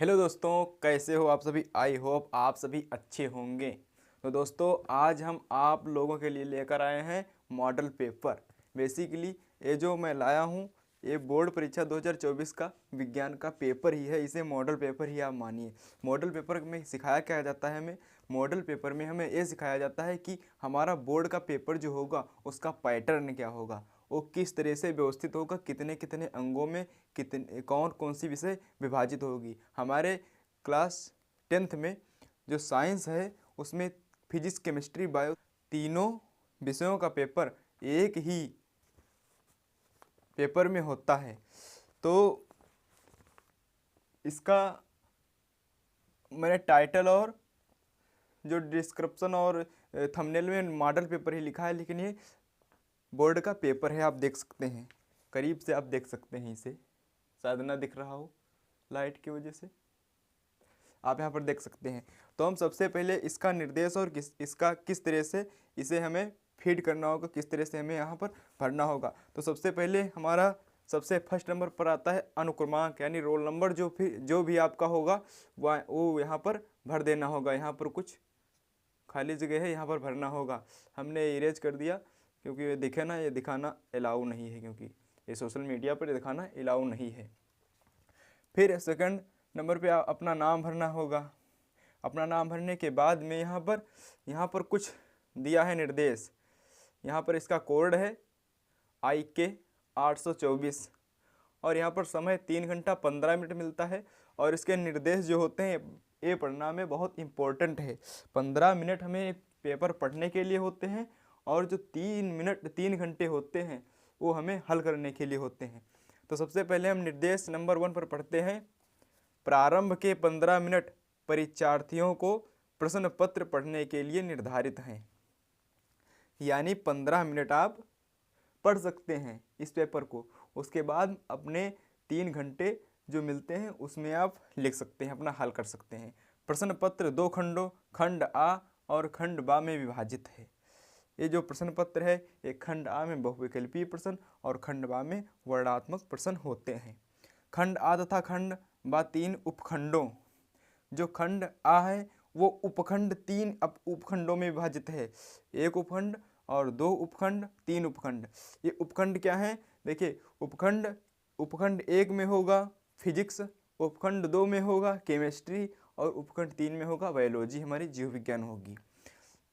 Hello दोस्तों, कैसे हो आप सभी। आई होप आप सभी अच्छे होंगे। तो दोस्तों, आज हम आप लोगों के लिए लेकर आए हैं मॉडल पेपर। बेसिकली ये जो मैं लाया हूँ ये बोर्ड परीक्षा 2024 का विज्ञान का पेपर ही है। इसे मॉडल पेपर ही आप मानिए। मॉडल पेपर में सिखाया क्या जाता है हमें। मॉडल पेपर में हमें ये सिखाया जाता है कि हमारा बोर्ड का पेपर जो होगा उसका पैटर्न क्या होगा, वो किस तरह से व्यवस्थित होगा, कितने कितने अंगों में कितने कौन कौन सी विषय विभाजित होगी। हमारे क्लास 10th में जो साइंस है उसमें फिजिक्स, केमिस्ट्री, बायो तीनों विषयों का पेपर एक ही पेपर में होता है। तो इसका मैंने टाइटल और जो डिस्क्रिप्शन और थंबनेल में मॉडल पेपर ही लिखा है, लेकिन ये बोर्ड का पेपर है। आप देख सकते हैं, करीब से आप देख सकते हैं इसे, शायद ना दिख रहा हो लाइट की वजह से, आप यहाँ पर देख सकते हैं। तो हम सबसे पहले इसका निर्देश और इसका किस तरह से इसे हमें फीड करना होगा, किस तरह से हमें यहाँ पर भरना होगा। तो सबसे पहले हमारा सबसे फर्स्ट नंबर पर आता है अनुक्रमांक, यानी रोल नंबर जो भी आपका होगा वो यहाँ पर भर देना होगा। यहाँ पर कुछ खाली जगह है, यहाँ पर भरना होगा। हमने इरेज कर दिया क्योंकि ये दिखे ना, ये दिखाना अलाउ नहीं है, क्योंकि ये सोशल मीडिया पर दिखाना अलाउ नहीं है। फिर सेकंड नंबर पे अपना नाम भरना होगा। अपना नाम भरने के बाद में यहाँ पर कुछ दिया है निर्देश। यहाँ पर इसका कोड है IK 824 और यहाँ पर समय 3 घंटा 15 मिनट मिलता है। और इसके निर्देश जो होते हैं ये पढ़ना में बहुत इम्पोर्टेंट है। 15 मिनट हमें पेपर पढ़ने के लिए होते हैं और जो 3 घंटे होते हैं वो हमें हल करने के लिए होते हैं। तो सबसे पहले हम निर्देश नंबर 1 पर पढ़ते हैं। प्रारंभ के 15 मिनट परीक्षार्थियों को प्रश्न पत्र पढ़ने के लिए निर्धारित हैं। यानी 15 मिनट आप पढ़ सकते हैं इस पेपर को। उसके बाद अपने 3 घंटे जो मिलते हैं उसमें आप लिख सकते हैं, अपना हल कर सकते हैं। प्रश्न पत्र 2 खंडों, खंड आ और खंड बा में विभाजित है। ये जो प्रश्न पत्र है ये खंड आ में बहुविकल्पीय प्रश्न और खंड बा में वर्णनात्मक प्रश्न होते हैं। खंड आ तथा खंड बा 3 उपखंडों, जो खंड आ है वो उपखंड 3 उपखंडों में विभाजित है। 1 उपखंड और 2 उपखंड, 3 उपखंड। ये उपखंड क्या है देखिए, उपखंड 1 में होगा फिजिक्स, उपखंड 2 में होगा केमिस्ट्री और उपखंड 3 में होगा बायोलॉजी, हमारी जीव विज्ञान होगी।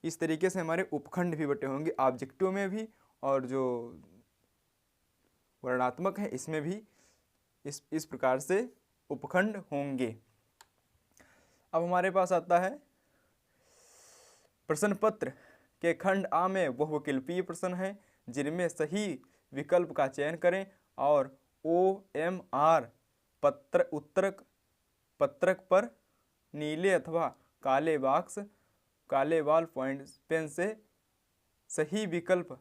इस तरीके से हमारे उपखंड भी बटे होंगे, ऑब्जेक्टिव में भी और जो वर्णनात्मक है इसमें भी इस प्रकार से उपखंड होंगे। अब हमारे पास आता है प्रश्न पत्र के खंड आ में बहुविकल्पीय प्रश्न हैं जिनमें सही विकल्प का चयन करें और OMR पत्रक पर नीले अथवा काले बॉल पॉइंट पेन से सही विकल्प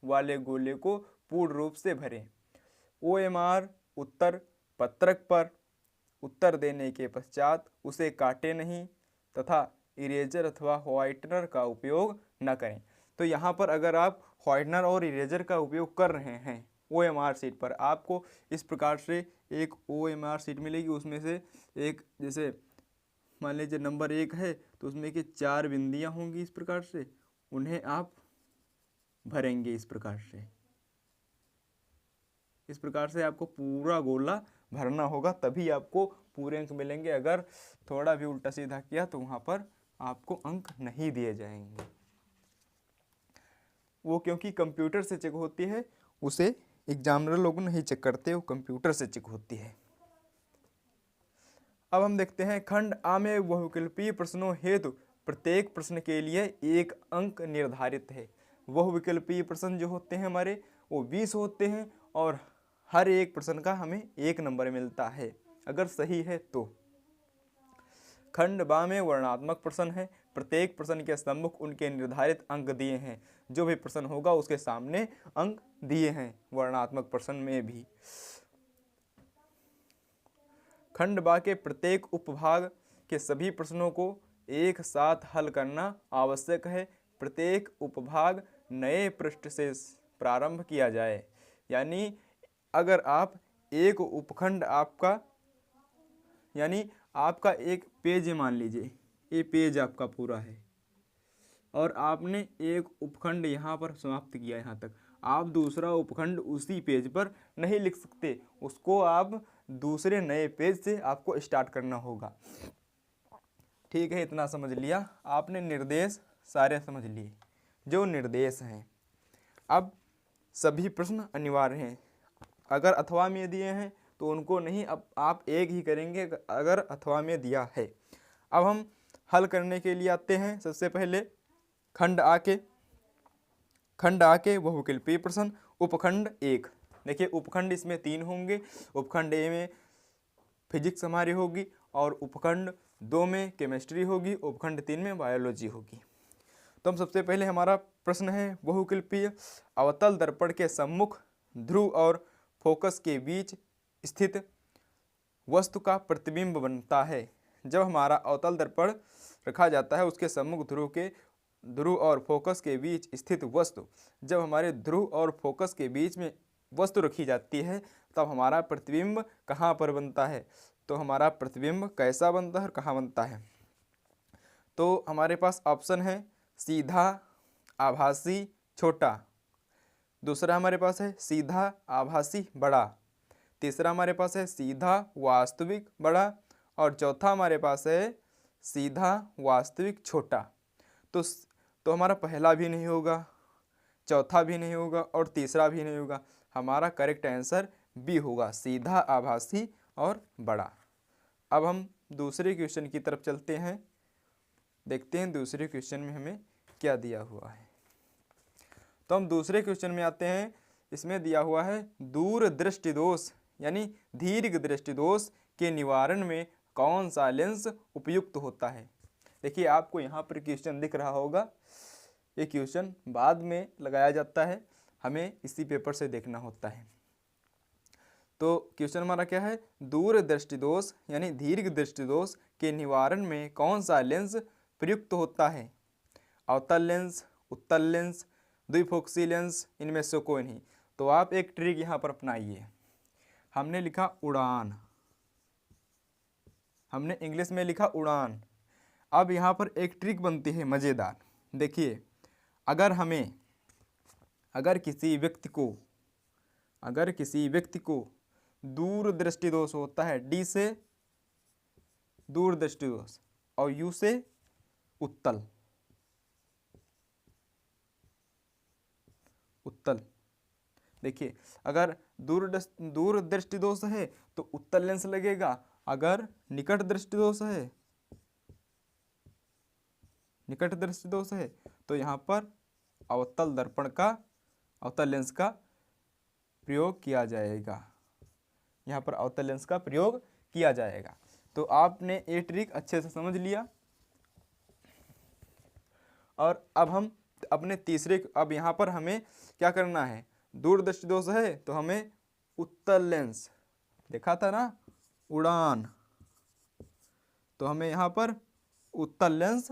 वाले गोले को पूर्ण रूप से भरें। OMR उत्तर पत्रक पर उत्तर देने के पश्चात उसे काटे नहीं तथा इरेजर अथवा व्हाइटनर का उपयोग न करें। तो यहाँ पर अगर आप व्हाइटनर और इरेजर का उपयोग कर रहे हैं OMR शीट पर, आपको इस प्रकार से एक OMR शीट मिलेगी। उसमें से एक, जैसे मान लीजिए नंबर 1 है तो उसमें के 4 बिंदियाँ होंगी, इस प्रकार से उन्हें आप भरेंगे। इस प्रकार से आपको पूरा गोला भरना होगा, तभी आपको पूरे अंक मिलेंगे। अगर थोड़ा भी उल्टा सीधा किया तो वहाँ पर आपको अंक नहीं दिए जाएंगे। वो क्योंकि कंप्यूटर से चेक होती है, उसे एग्जामिनर लोग नहीं चेक करते, वो कंप्यूटर से चेक होती है। अब हम देखते हैं खंड आ में बहुविकल्पीय प्रश्नों हेतु प्रत्येक प्रश्न के लिए 1 अंक निर्धारित है। बहुविकल्पीय प्रश्न जो होते हैं हमारे वो 20 होते हैं और हर एक प्रश्न का हमें 1 नंबर मिलता है अगर सही है तो। खंड बा में वर्णनात्मक प्रश्न है। प्रत्येक प्रश्न के सम्मुख उनके निर्धारित अंक दिए हैं। जो भी प्रश्न होगा उसके सामने अंक दिए हैं वर्णनात्मक प्रश्न में भी। खंड बा के प्रत्येक उपभाग के सभी प्रश्नों को एक साथ हल करना आवश्यक है। प्रत्येक उपभाग नए पृष्ठ से प्रारंभ किया जाए। यानी अगर आप एक उपखंड आपका, यानी आपका एक पेज है, मान लीजिए ये पेज आपका पूरा है और आपने एक उपखंड यहाँ पर समाप्त किया यहाँ तक, आप दूसरा उपखंड उसी पेज पर नहीं लिख सकते, उसको आप दूसरे नए पेज से आपको स्टार्ट करना होगा। ठीक है, इतना समझ लिया आपने, निर्देश सारे समझ लिए जो निर्देश हैं। अब सभी प्रश्न अनिवार्य हैं, अगर अथवा में दिए हैं तो उनको नहीं, अब आप एक ही करेंगे अगर अथवा में दिया है। अब हम हल करने के लिए आते हैं। सबसे पहले खंड आके बहुविकल्पीय प्रश्न, उपखंड 1। देखिए उपखंड इसमें 3 होंगे, उपखंड ए में फिजिक्स हमारी होगी और उपखंड 2 में केमिस्ट्री होगी, उपखंड 3 में बायोलॉजी होगी। तो हम सबसे पहले हमारा प्रश्न है बहुविकल्पीय, अवतल दर्पण के सम्मुख ध्रुव और फोकस के बीच स्थित वस्तु का प्रतिबिंब बनता है। जब हमारा अवतल दर्पण रखा जाता है उसके सम्मुख ध्रुव और फोकस के बीच स्थित वस्तु, जब हमारे ध्रुव और फोकस के बीच में वस्तु रखी जाती है तब हमारा प्रतिबिंब कहाँ पर बनता है। तो हमारा प्रतिबिंब कैसा बनता है और कहाँ बनता है, तो हमारे पास ऑप्शन है सीधा, आभासी, छोटा। दूसरा हमारे पास है सीधा, आभासी, बड़ा। तीसरा हमारे पास है सीधा, वास्तविक, बड़ा। और चौथा हमारे पास है सीधा, वास्तविक, छोटा। तो हमारा पहला भी नहीं होगा, चौथा भी नहीं होगा और तीसरा भी नहीं होगा, हमारा करेक्ट आंसर बी होगा, सीधा, आभासी और बड़ा। अब हम दूसरे क्वेश्चन की तरफ चलते हैं, देखते हैं दूसरे क्वेश्चन में हमें क्या दिया हुआ है। तो हम दूसरे क्वेश्चन में आते हैं, इसमें दिया हुआ है दूर दृष्टि दोष यानी दीर्घ दृष्टि दोष के निवारण में कौन सा लेंस उपयुक्त होता है। देखिए आपको यहाँ पर क्वेश्चन दिख रहा होगा, ये क्वेश्चन बाद में लगाया जाता है, हमें इसी पेपर से देखना होता है। तो क्वेश्चन हमारा क्या है, दूर दृष्टि दोष यानी दीर्घ दृष्टि दोष के निवारण में कौन सा लेंस प्रयुक्त होता है। अवतल लेंस, उत्तल लेंस, द्विफोक्सी लेंस, इनमें से कोई नहीं। तो आप एक ट्रिक यहाँ पर अपनाइए, हमने लिखा उड़ान, हमने इंग्लिश में लिखा उड़ान। अब यहाँ पर एक ट्रिक बनती है मज़ेदार। देखिए अगर किसी व्यक्ति को दूर दृष्टि दोष होता है, डी से दूर दृष्टि दोष और यू से उत्तल, देखिए अगर दूर दृष्टि दोष है तो उत्तल लेंस लगेगा, अगर निकट दृष्टि दोष है तो यहाँ पर अवतल लेंस का प्रयोग किया जाएगा, यहाँ पर अवतल लेंस का प्रयोग किया जाएगा। तो आपने ये ट्रिक अच्छे से समझ लिया। और अब हम अपने अब यहाँ पर हमें क्या करना है, दूर दृष्टि दोष है तो हमें उत्तल लेंस, देखा था ना उड़ान, तो हमें यहाँ पर उत्तल लेंस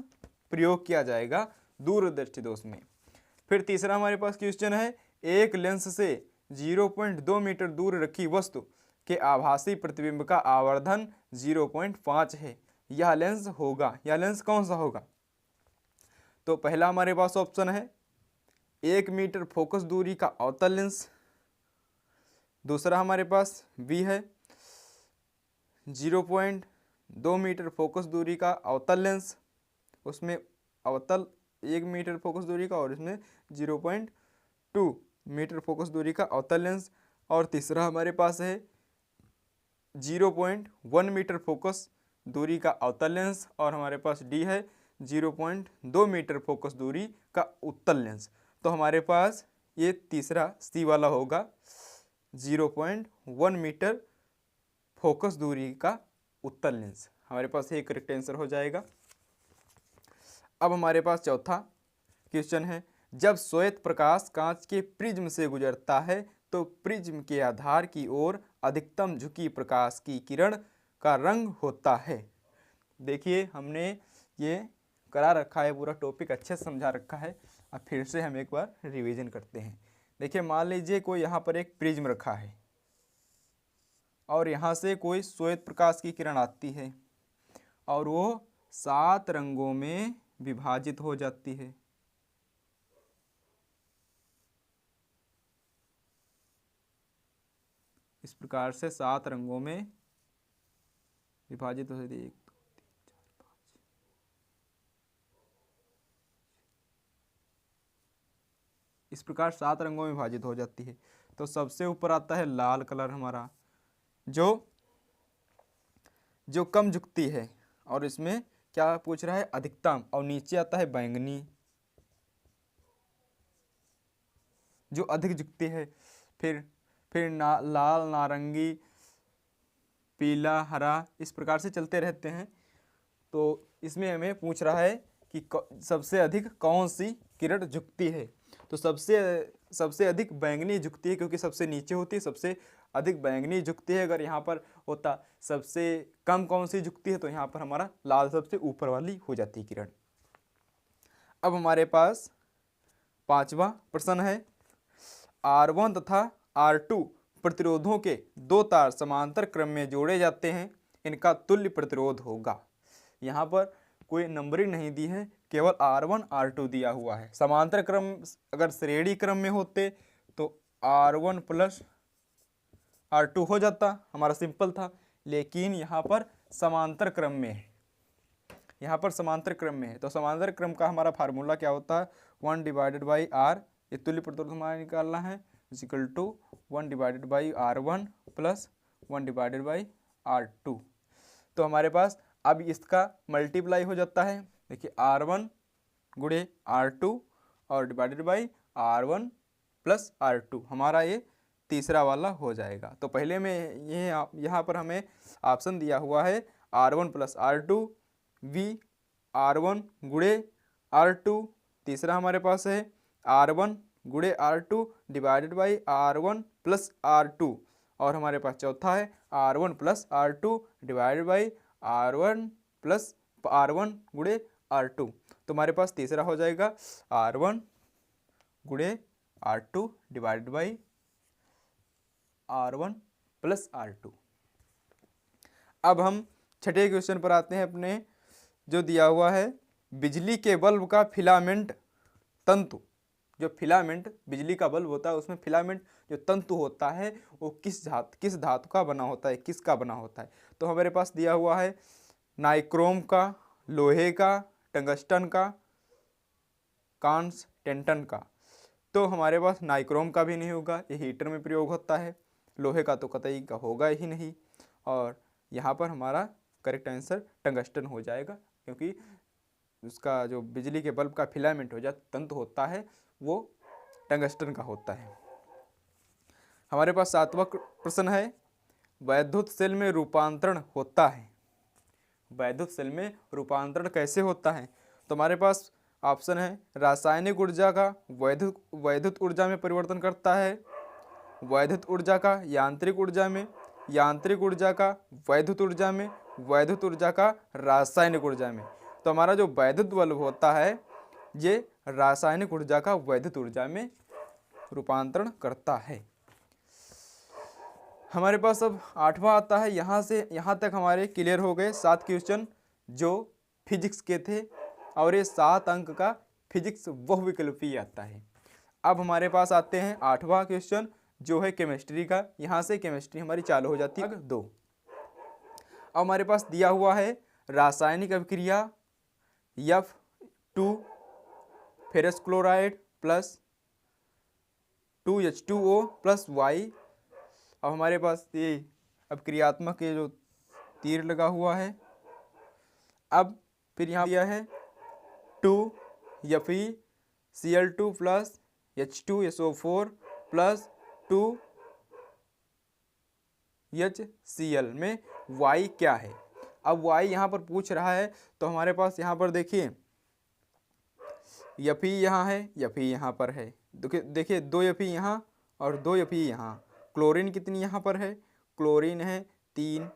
प्रयोग किया जाएगा दूर दृष्टि दोष में। फिर तीसरा हमारे पास क्वेश्चन है, एक लेंस से 0.2 मीटर दूर रखी वस्तु के आभासी प्रतिबिंब का आवर्धन 0.5 है, यह लेंस कौन सा होगा। तो पहला हमारे पास ऑप्शन है 1 मीटर फोकस दूरी का अवतल लेंस। दूसरा हमारे पास बी है 0.2 मीटर फोकस दूरी का अवतल लेंस, उसमें अवतल 1 मीटर फोकस दूरी का और इसमें 0.2 मीटर फोकस दूरी का अवतल लेंस। और तीसरा हमारे पास है 0.1 मीटर फोकस दूरी का अवतल लेंस और हमारे पास डी है 0.2 मीटर फोकस दूरी का उत्तल लेंस। तो हमारे पास ये तीसरा सी वाला होगा 0.1 मीटर फोकस दूरी का उत्तल लेंस, हमारे पास ये करेक्ट आंसर हो जाएगा। अब हमारे पास चौथा क्वेश्चन है, जब श्वेत प्रकाश कांच के प्रिज्म से गुजरता है तो प्रिज्म के आधार की ओर अधिकतम झुकी प्रकाश की किरण का रंग होता है। देखिए हमने ये करा रखा है, पूरा टॉपिक अच्छे से समझा रखा है। अब फिर से हम एक बार रिवीजन करते हैं। देखिए मान लीजिए कोई यहाँ पर एक प्रिज्म रखा है और यहाँ से कोई श्वेत प्रकाश की किरण आती है, और वो 7 रंगों में विभाजित हो जाती है। इस प्रकार से 7 रंगों में विभाजित हो जाती है। 1 2 3 4 5 इस प्रकार 7 रंगों में विभाजित हो जाती है। तो सबसे ऊपर आता है लाल कलर हमारा, जो जो कम जुकती है, और इसमें क्या पूछ रहा है, अधिकतम। और नीचे आता है बैंगनी, जो अधिक जुकती है। फिर लाल, नारंगी, पीला, हरा, इस प्रकार से चलते रहते हैं। तो इसमें हमें पूछ रहा है कि सबसे अधिक कौन सी किरण झुकती है। तो सबसे अधिक बैंगनी झुकती है, क्योंकि सबसे नीचे होती है। सबसे अधिक बैंगनी झुकती है। अगर यहाँ पर होता सबसे कम कौन सी झुकती है, तो यहाँ पर हमारा लाल सबसे ऊपर वाली हो जाती है किरण। अब हमारे पास 5वां प्रश्न है, R1 तथा R2 प्रतिरोधों के 2 तार समांतर क्रम में जोड़े जाते हैं, इनका तुल्य प्रतिरोध होगा। यहाँ पर कोई नंबरिंग नहीं दी है, केवल R1 R2 दिया हुआ है। समांतर क्रम अगर श्रेणी क्रम में होते तो R1 प्लस R2 हो जाता, हमारा सिंपल था। लेकिन यहाँ पर समांतर क्रम में है, यहाँ पर समांतर क्रम में है। तो समांतर क्रम का हमारा फार्मूला क्या होता है, 1/r, ये तुल्य प्रतिरोध हमारा निकालना है, equal to 1/r1 plus 1/r2। तो हमारे पास अब इसका मल्टीप्लाई हो जाता है। देखिए R1 गुणे R2 और divided by R1 plus R2, हमारा ये तीसरा वाला हो जाएगा। तो पहले में ये यहाँ पर हमें ऑप्शन दिया हुआ है R1 plus R2 V R1 गुणे R2, तीसरा हमारे पास है R1 गुणे R2 divided by R1 plus R2, और हमारे पास चौथा है R1 plus R2 divided by R1 plus R1 गुणे R2। तो हमारे पास तीसरा हो जाएगा R1 गुणे R2 divided by R1 plus R2। अब हम छठे क्वेश्चन पर आते हैं अपने, जो दिया हुआ है, बिजली के बल्ब का फिलामेंट तंतु, जो फिलामेंट बिजली का बल्ब होता है उसमें फिलामेंट जो तंतु होता है वो किस धातु का बना होता है, किसका बना होता है। तो हमारे पास दिया हुआ है नाइक्रोम का, लोहे का, टंगस्टन का, कांस्टेंटन का। तो हमारे पास नाइक्रोम का भी नहीं होगा, ये हीटर में प्रयोग होता है। लोहे का तो कतई का होगा ही नहीं, और यहाँ पर हमारा करेक्ट आंसर टंगस्टन हो जाएगा, क्योंकि उसका जो बिजली के बल्ब का फिलामेंट हो जाता तंतु होता है वो टंगस्टन का होता है। हमारे पास 7वां प्रश्न है, वैद्युत सेल में रूपांतरण होता है, वैद्युत सेल में रूपांतरण कैसे होता है। तो हमारे पास ऑप्शन है, रासायनिक ऊर्जा का वैद्युत ऊर्जा में परिवर्तन करता है, वैद्युत ऊर्जा का यांत्रिक ऊर्जा में, यांत्रिक ऊर्जा का वैद्युत ऊर्जा में, वैद्युत ऊर्जा का रासायनिक ऊर्जा में। तो हमारा जो वैद्युत बल्ब होता है ये रासायनिक ऊर्जा का वैद्युत ऊर्जा में रूपांतरण करता है। हमारे पास अब 8वां आता है। यहाँ से यहाँ तक हमारे क्लियर हो गए 7 क्वेश्चन जो फिजिक्स के थे, और ये 7 अंक का फिजिक्स बहुविकल्पी आता है। अब हमारे पास आते हैं 8वां क्वेश्चन जो है केमिस्ट्री का। यहाँ से केमिस्ट्री हमारी चालू हो जाती है 2। अब हमारे पास दिया हुआ है रासायनिक अभिक्रिया F2 ferrous chloride plus 2H2O plus Y। अब हमारे पास ये अभिक्रियात्मक ये जो तीर लगा हुआ है। अब फिर यहाँ दिया है 2FeCl2 plus H2SO4 plus 2HCl में Y क्या है। अब Y यहाँ पर पूछ रहा है, तो हमारे पास यहाँ पर देखिए Fe यहाँ है, Fe यहाँ पर है। देखिए 2 Fe यहाँ और 2 Fe यहाँ। क्लोरीन कितनी यहाँ पर है, क्लोरीन है 3,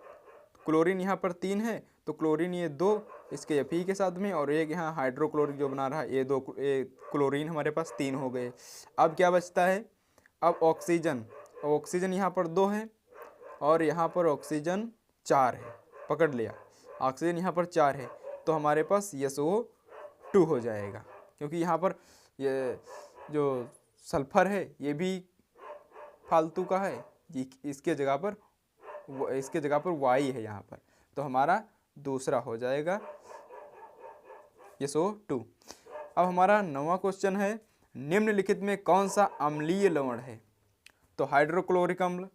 क्लोरीन यहाँ पर 3 है, तो क्लोरीन ये 2 इसके Fe के साथ में, और एक यहाँ हाइड्रोक्लोरिक जो बना रहा है ये 2 क्लोरीन हमारे पास 3 हो गए। अब क्या बचता है, अब ऑक्सीजन, ऑक्सीजन यहाँ पर 2 है और यहाँ पर ऑक्सीजन 4 है, पकड़ लिया। ऑक्सीजन यहाँ पर 4 है, तो हमारे पास SO2 हो जाएगा, क्योंकि यहाँ पर ये जो सल्फर है ये भी फालतू का है, इसके जगह पर Y है यहाँ पर, तो हमारा दूसरा हो जाएगा SO2। अब हमारा 9वां क्वेश्चन है, निम्नलिखित में कौन सा अम्लीय लवण है? तो हाइड्रोक्लोरिक अम्ल,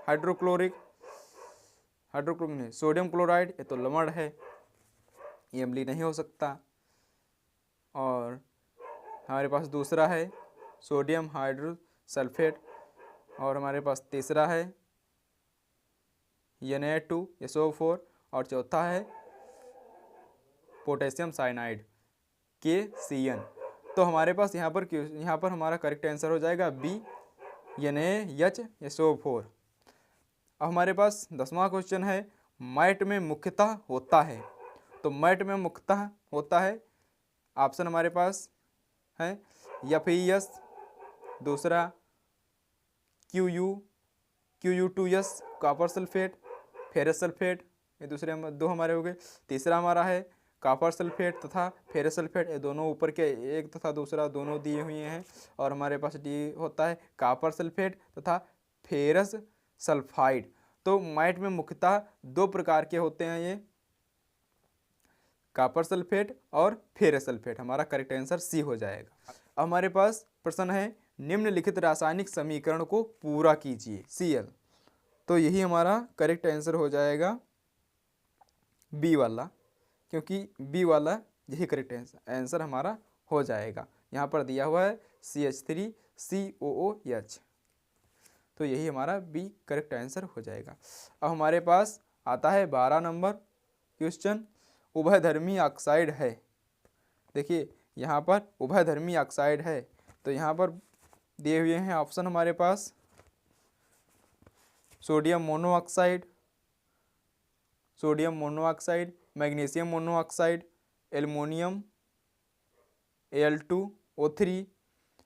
हाइड्रोक्लोरिक नहीं, सोडियम क्लोराइड, ये तो लवण है, ये अम्लीय नहीं हो सकता। और हमारे पास दूसरा है सोडियम हाइड्रोसल्फेट, और हमारे पास तीसरा है Na2SO4, और चौथा है पोटेशियम साइनाइड KCN। तो हमारे पास यहाँ पर हमारा करेक्ट आंसर हो जाएगा B NaHSO4। अब हमारे पास 10वां क्वेश्चन है, मैट में मुख्यतः होता है। तो मैट में मुख्यतः होता है, ऑप्शन हमारे पास है FeS, दूसरा Cu2S copper sulphate, ferrous sulphate, ये दूसरे दो हमारे हो गए। तीसरा हमारा है कॉपर सल्फेट तथा फेरस सल्फेट, ये दोनों ऊपर के एक तथा दूसरा दोनों दिए हुए हैं। और हमारे पास डी होता है कॉपर सल्फेट तथा फेरस सल्फाइड। तो मैट में मुख्यतः 2 प्रकार के होते हैं, ये कॉपर सल्फेट और फेरस सल्फेट। हमारा करेक्ट आंसर C हो जाएगा। अब हमारे पास प्रश्न है, निम्नलिखित रासायनिक समीकरण को पूरा कीजिए Cl। तो यही हमारा करेक्ट आंसर हो जाएगा B वाला, क्योंकि B वाला यही करेक्ट आंसर हमारा हो जाएगा। यहाँ पर दिया हुआ है CH3COOH, तो यही हमारा B करेक्ट आंसर हो जाएगा। अब हमारे पास आता है 12 नंबर क्वेश्चन, उभयधर्मी ऑक्साइड है। देखिए यहाँ पर उभयधर्मी ऑक्साइड है, तो यहाँ पर दिए हुए हैं ऑप्शन हमारे पास sodium monoxide, magnesium monoxide, aluminium Al2O3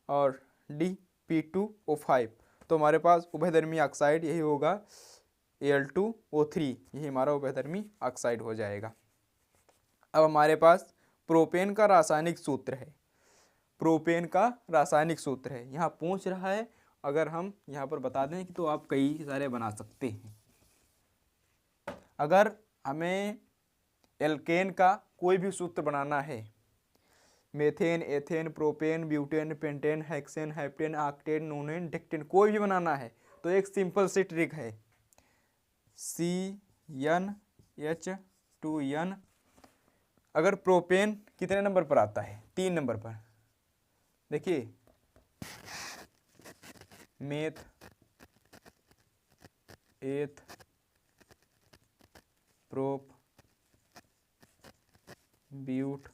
और P2O5। तो हमारे पास उभयधर्मी ऑक्साइड यही होगा Al2O3, यही हमारा उभयधर्मी ऑक्साइड हो जाएगा। अब हमारे पास प्रोपेन का रासायनिक सूत्र है। प्रोपेन का रासायनिक सूत्र है, यहाँ पूछ रहा है, अगर हम यहाँ पर बता दें कि तो आप कई सारे बना सकते हैं। अगर हमें एल्केन का कोई भी सूत्र बनाना है, methane, ethane, propane, butane, pentane, hexane, heptane, octane, nonane, decane, कोई भी बनाना है तो एक सिंपल सी ट्रिक है, CnH2n। अगर प्रोपेन कितने नंबर पर आता है? 3 नंबर पर। देखिए मेथ, एथ, प्रोप, ब्यूट,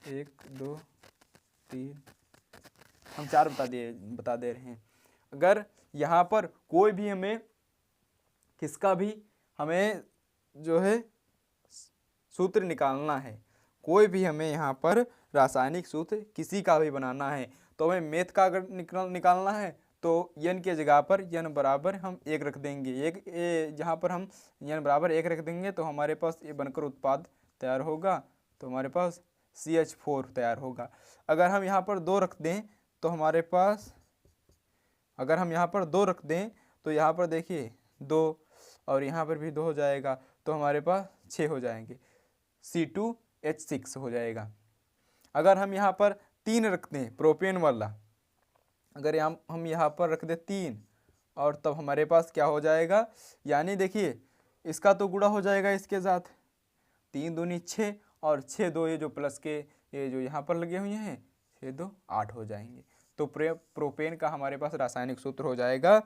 1 2 3, हम 4 बता दे रहे हैं। अगर यहाँ पर कोई भी हमें किसका भी हमें जो है सूत्र निकालना है, कोई भी हमें यहाँ पर रासायनिक सूत्र किसी का भी बनाना है, तो हमें मेथ का अगर निकालना है तो n के जगह पर n बराबर हम 1 रख देंगे। जहाँ पर हम n बराबर 1 रख देंगे तो हमारे पास ये बनकर उत्पाद तैयार होगा, तो हमारे पास CH4 तैयार होगा। अगर हम यहाँ पर 2 रख दें तो हमारे पास, अगर हम यहाँ पर 2 रख दें तो यहाँ पर देखिए 2 और यहाँ पर भी 2 हो जाएगा, तो हमारे पास 6 हो जाएंगे, C2H6 हो जाएगा। अगर हम यहाँ पर 3 रख दें प्रोपेन वाला, अगर हम यहाँ पर रख दें 3, और तब हमारे पास क्या हो जाएगा, यानी देखिए इसका तो गुणा हो जाएगा इसके साथ, 3 दूनी 6 और 6 2 ये जो प्लस के ये जो यहाँ पर लगे हुए हैं 6 2 8 हो जाएंगे। तो प्रोपेन का हमारे पास रासायनिक सूत्र हो जाएगा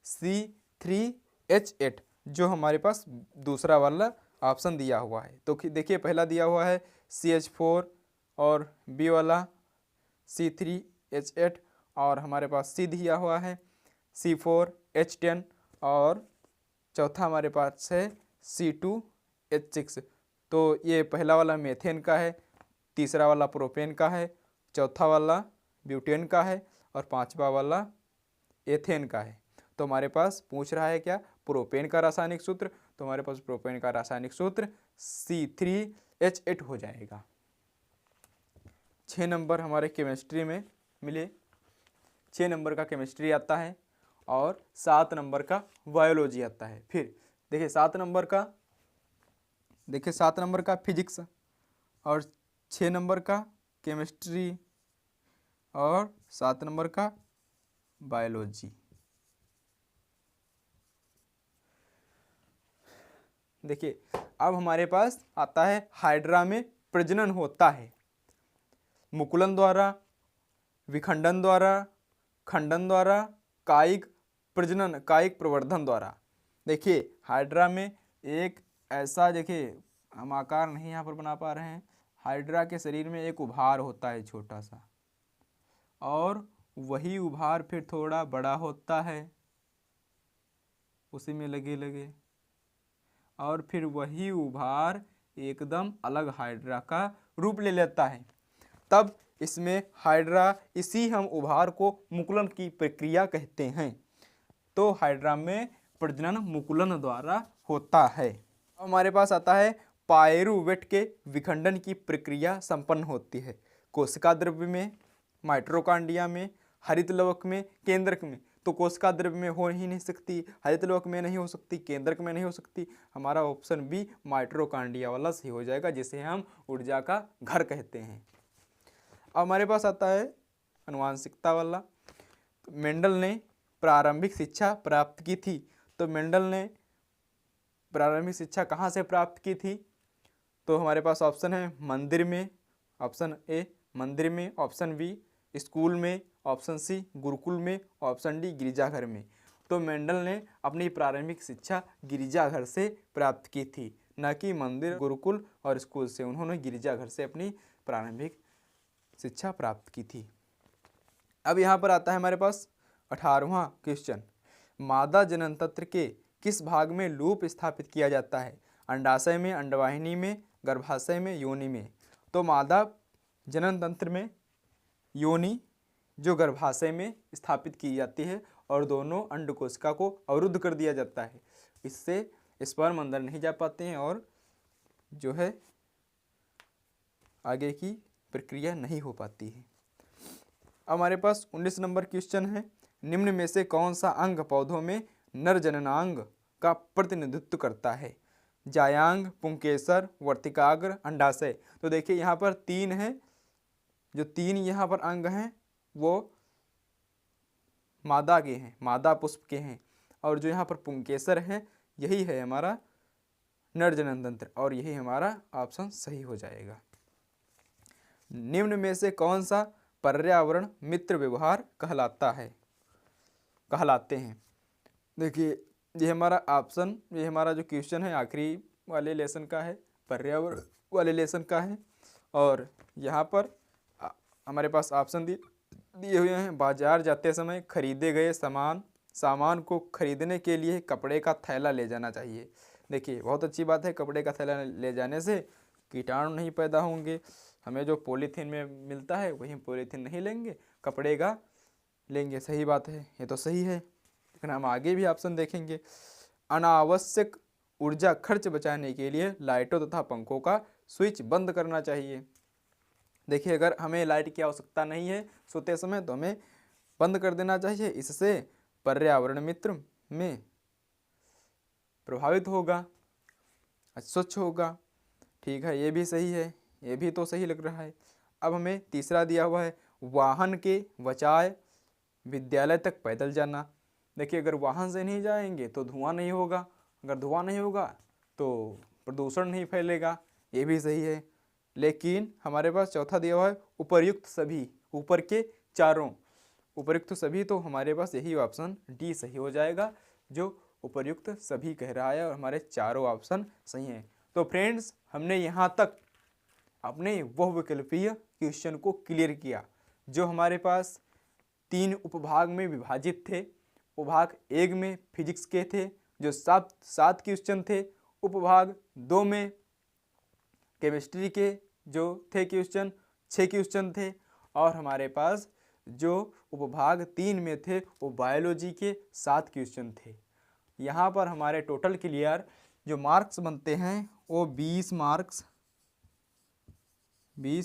C3H8, जो हमारे पास दूसरा वाला ऑप्शन दिया हुआ है। तो देखिए पहला दिया हुआ है CH4 और B वाला C3H8, और हमारे पास C दिया हुआ है C4H10, और चौथा हमारे पास है C2H6। तो ये पहला वाला मेथेन का है, तीसरा वाला प्रोपेन का है, चौथा वाला ब्यूटेन का है, और 5वां वाला एथेन का है। तो हमारे पास पूछ रहा है क्या, प्रोपेन का रासायनिक सूत्र, तो हमारे पास प्रोपेन का रासायनिक सूत्र C3H8 हो जाएगा। 6 नंबर हमारे केमिस्ट्री में मिले, 6 नंबर का केमिस्ट्री आता है और 7 नंबर का बायोलॉजी आता है। फिर देखिए 7 नंबर का फिजिक्स और 6 नंबर का केमिस्ट्री और 7 नंबर का बायोलॉजी। देखिए अब हमारे पास आता है हाइड्रा में प्रजनन होता है मुकुलन द्वारा, विखंडन द्वारा, खंडन द्वारा, कायिक प्रजनन, कायिक प्रवर्धन द्वारा। देखिए हाइड्रा में एक ऐसा, देखिए हम आकार नहीं यहाँ पर बना पा रहे हैं, हाइड्रा के शरीर में एक उभार होता है छोटा सा, और वही उभार फिर थोड़ा बड़ा होता है उसी में लगे लगे, और फिर वही उभार एकदम अलग हाइड्रा का रूप ले लेता है। तब इसमें हाइड्रा, इसी हम उभार को मुकुलन की प्रक्रिया कहते हैं। तो हाइड्रा में प्रजनन मुकुलन द्वारा होता है। हमारे पास आता है पाइरूवेट के विखंडन की प्रक्रिया संपन्न होती है कोशिका द्रव्य में, माइटोकॉन्ड्रिया में, हरित लवक में, केंद्रक में। तो कोशिका द्रव्य में हो ही नहीं सकती, हरित लवक में नहीं हो सकती, केंद्रक में नहीं हो सकती। हमारा ऑप्शन बी माइटोकॉन्ड्रिया वाला सही हो जाएगा, जिसे हम ऊर्जा का घर कहते हैं। अब हमारे पास आता है आनुवांशिकता वाला। तो मेंडल ने प्रारंभिक शिक्षा प्राप्त की थी, तो मेंडल ने प्रारंभिक शिक्षा कहाँ से प्राप्त की थी? तो हमारे पास ऑप्शन है मंदिर में, ऑप्शन ए मंदिर में, ऑप्शन बी स्कूल में, ऑप्शन सी गुरुकुल में, ऑप्शन डी गिरजाघर में। तो मेंडल ने अपनी प्रारंभिक शिक्षा गिरजाघर से प्राप्त की थी, न कि मंदिर, गुरुकुल और स्कूल से। उन्होंने गिरजाघर से अपनी प्रारंभिक शिक्षा प्राप्त की थी। अब यहाँ पर आता है हमारे पास 18वां क्वेश्चन, मादा जनन तंत्र के किस भाग में लूप स्थापित किया जाता है? अंडाशय में, अंडवाहिनी में, गर्भाशय में, योनि में। तो मादा जनन तंत्र में योनि जो गर्भाशय में स्थापित की जाती है, और दोनों अंड कोशिका को अवरुद्ध कर दिया जाता है। इससे स्पर्म अंदर नहीं जा पाते हैं और जो है आगे की प्रक्रिया नहीं हो पाती है। अब हमारे पास 19 नंबर क्वेश्चन है, निम्न में से कौन सा अंग पौधों में नर जननांग का प्रतिनिधित्व करता है? जायांग, पुंकेसर, वर्तिकाग्र, अंडाशय। तो देखिए यहाँ पर 3 है, जो 3 यहाँ पर अंग हैं वो मादा के हैं, मादा पुष्प के हैं, और जो यहाँ पर पुंकेसर है यही है हमारा नर जनन तंत्र, और यही हमारा ऑप्शन सही हो जाएगा। निम्न में से कौन सा पर्यावरण मित्र व्यवहार कहलाते हैं? देखिए ये हमारा ऑप्शन, ये हमारा जो क्वेश्चन है आखिरी वाले लेसन का है, पर्यावरण वाले लेसन का है, और यहाँ पर हमारे पास ऑप्शन दिए हुए हैं। बाजार जाते समय खरीदे गए सामान को खरीदने के लिए कपड़े का थैला ले जाना चाहिए। देखिए बहुत अच्छी बात है, कपड़े का थैला ले जाने से कीटाणु नहीं पैदा होंगे। हमें जो पॉलीथीन में मिलता है वही पॉलीथीन नहीं लेंगे, कपड़े का लेंगे। सही बात है, ये तो सही है, लेकिन हम आगे भी ऑप्शन देखेंगे। अनावश्यक ऊर्जा खर्च बचाने के लिए लाइटों तथा पंखों का स्विच बंद करना चाहिए। देखिए अगर हमें लाइट की आवश्यकता नहीं है सोते समय तो हमें बंद कर देना चाहिए, इससे पर्यावरण मित्र में प्रभावित होगा, स्वच्छ होगा। ठीक है, ये भी सही है, ये भी तो सही लग रहा है। अब हमें तीसरा दिया हुआ है, वाहन के बचाए विद्यालय तक पैदल जाना। देखिए अगर वाहन से नहीं जाएंगे तो धुआं नहीं होगा, अगर धुआं नहीं होगा तो प्रदूषण नहीं फैलेगा, ये भी सही है। लेकिन हमारे पास चौथा दिया हुआ है उपर्युक्त सभी, ऊपर के चारों, उपर्युक्त सभी, तो हमारे पास यही ऑप्शन डी सही हो जाएगा, जो उपर्युक्त सभी कह रहा है, और हमारे चारों ऑप्शन सही हैं। तो फ्रेंड्स हमने यहाँ तक अपने बहुविकल्पीय क्वेश्चन को क्लियर किया, जो हमारे पास 3 उपभाग में विभाजित थे। उपभाग 1 में फिजिक्स के थे जो 7 क्वेश्चन थे, उपभाग 2 में केमिस्ट्री के जो थे क्वेश्चन 6 क्वेश्चन थे, और हमारे पास जो उपभाग 3 में थे वो बायोलॉजी के 7 क्वेश्चन थे। यहाँ पर हमारे टोटल क्लियर जो मार्क्स बनते हैं वो 20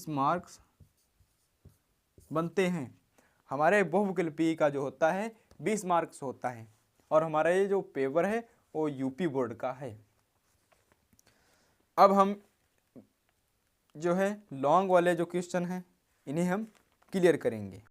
मार्क्स बनते हैं। हमारे बहुविकल्पी का जो होता है 20 मार्क्स होता है और हमारा ये जो पेपर है वो यूपी बोर्ड का है। अब हम जो है लॉन्ग वाले जो क्वेश्चन हैं इन्हें हम क्लियर करेंगे।